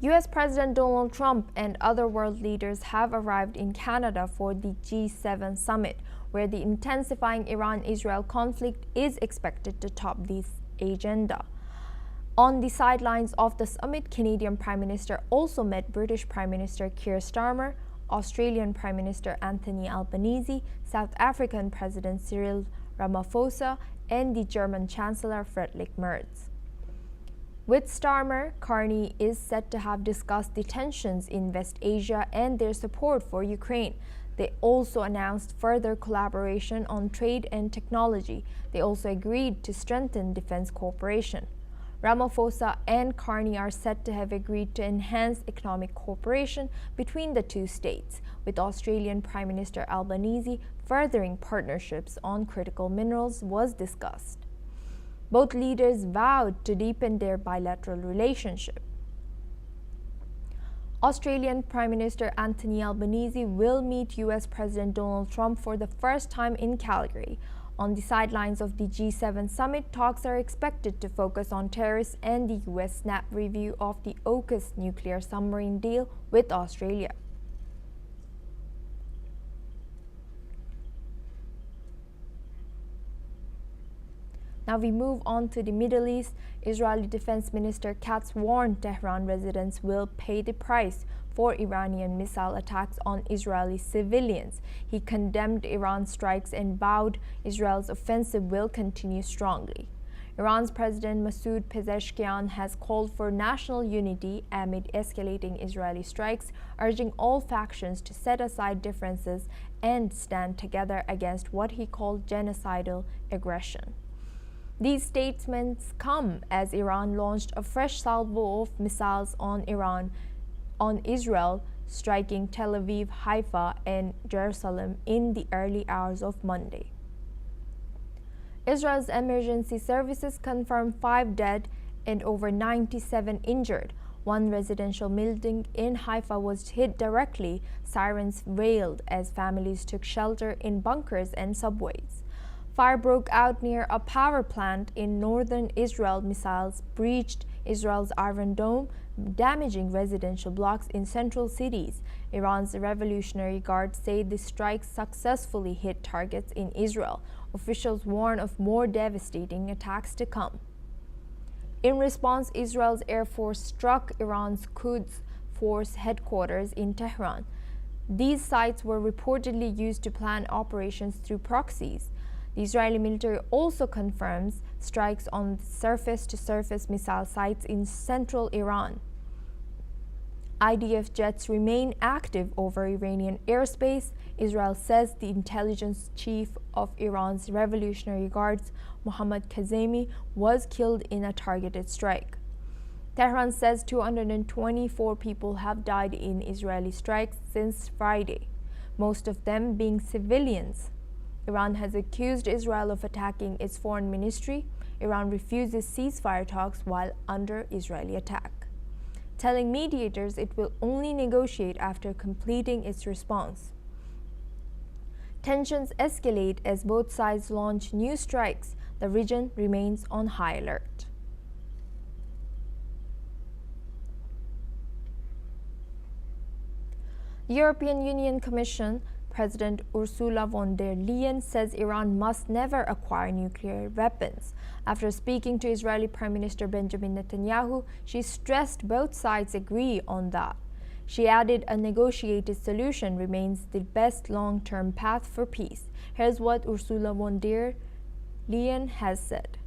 U.S. President Donald Trump and other world leaders have arrived in Canada for the G7 summit, where the intensifying Iran-Israel conflict is expected to top the agenda. On the sidelines of the summit, Canadian Prime Minister also met British Prime Minister Keir Starmer, Australian Prime Minister Anthony Albanese, South African President Cyril Ramaphosa, and the German Chancellor Friedrich Merz. With Starmer, Carney is said to have discussed the tensions in West Asia and their support for Ukraine. They also announced further collaboration on trade and technology. They also agreed to strengthen defense cooperation. Ramaphosa and Carney are said to have agreed to enhance economic cooperation between the two states, with Australian Prime Minister Albanese furthering partnerships on critical minerals was discussed. Both leaders vowed to deepen their bilateral relationship. Australian Prime Minister Anthony Albanese will meet U.S. President Donald Trump for the first time in Calgary. On the sidelines of the G7 summit, talks are expected to focus on tariffs and the U.S. snap review of the AUKUS nuclear submarine deal with Australia. Now we move on to the Middle East. Israeli Defence Minister Katz warned Tehran residents will pay the price for Iranian missile attacks on Israeli civilians. He condemned Iran's strikes and vowed Israel's offensive will continue strongly. Iran's President Masoud Pezeshkian has called for national unity amid escalating Israeli strikes, urging all factions to set aside differences and stand together against what he called genocidal aggression. These statements come as Iran launched a fresh salvo of missiles on Israel, striking Tel Aviv, Haifa, and Jerusalem in the early hours of Monday. Israel's emergency services confirmed 5 dead and over 97 injured. One residential building in Haifa was hit directly. Sirens wailed as families took shelter in bunkers and subways. Fire broke out near a power plant in northern Israel. Missiles breached Israel's Iron Dome, damaging residential blocks in central cities. Iran's Revolutionary Guard say the strikes successfully hit targets in Israel. Officials warn of more devastating attacks to come. In response, Israel's Air Force struck Iran's Quds Force headquarters in Tehran. These sites were reportedly used to plan operations through proxies. The Israeli military also confirms strikes on surface-to-surface missile sites in central Iran. IDF jets remain active over Iranian airspace. Israel says the intelligence chief of Iran's Revolutionary Guards, Mohammad Kazemi, was killed in a targeted strike. Tehran says 224 people have died in Israeli strikes since Friday, most of them being civilians. Iran has accused Israel of attacking its foreign ministry. Iran refuses ceasefire talks while under Israeli attack, telling mediators it will only negotiate after completing its response. Tensions escalate as both sides launch new strikes. The region remains on high alert. The European Union Commission President Ursula von der Leyen says Iran must never acquire nuclear weapons. After speaking to Israeli Prime Minister Benjamin Netanyahu, she stressed both sides agree on that. She added a negotiated solution remains the best long-term path for peace. Here's what Ursula von der Leyen has said.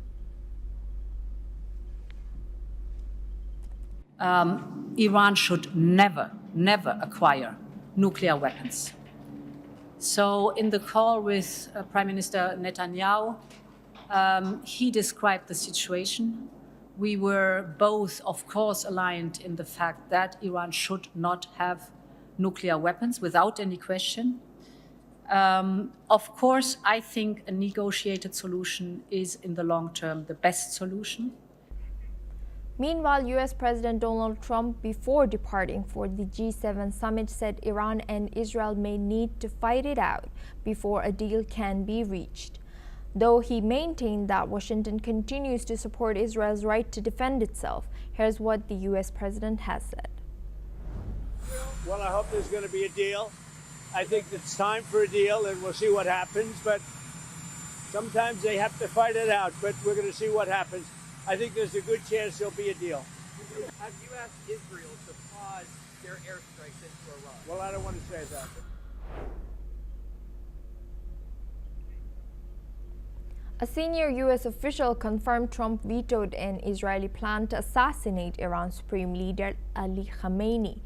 Iran should never acquire nuclear weapons. So in the call with Prime Minister Netanyahu, he described the situation. We were both, of course, aligned in the fact that Iran should not have nuclear weapons without any question. Of course, I think a negotiated solution is in the long term the best solution. Meanwhile, U.S. President Donald Trump, before departing for the G7 summit, said Iran and Israel may need to fight it out before a deal can be reached, though he maintained that Washington continues to support Israel's right to defend itself. Here's what the U.S. president has said. Well, I hope there's going to be a deal. I think it's time for a deal, and we'll see what happens. But sometimes they have to fight it out, but we're going to see what happens. I think there's a good chance there'll be a deal. Have you asked Israel to pause their airstrikes into Iran? Well, I don't want to say that. A senior U.S. official confirmed Trump vetoed an Israeli plan to assassinate Iran's supreme leader Ali Khamenei.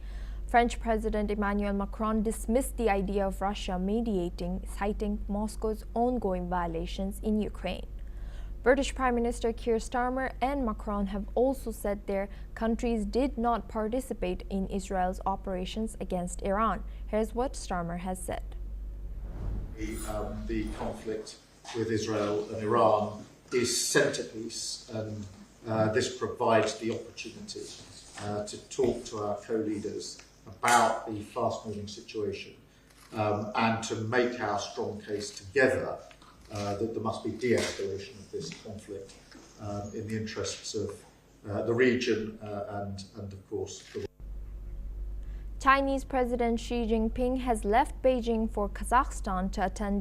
French President Emmanuel Macron dismissed the idea of Russia mediating, citing Moscow's ongoing violations in Ukraine. British Prime Minister Keir Starmer and Macron have also said their countries did not participate in Israel's operations against Iran. Here's what Starmer has said. The conflict with Israel and Iran is centrepiece, and this provides the opportunity to talk to our co-leaders about the fast-moving situation and to make our strong case together that there must be de-escalation of this conflict in the interests of the region and of course, the world. Chinese President Xi Jinping has left Beijing for Kazakhstan to attend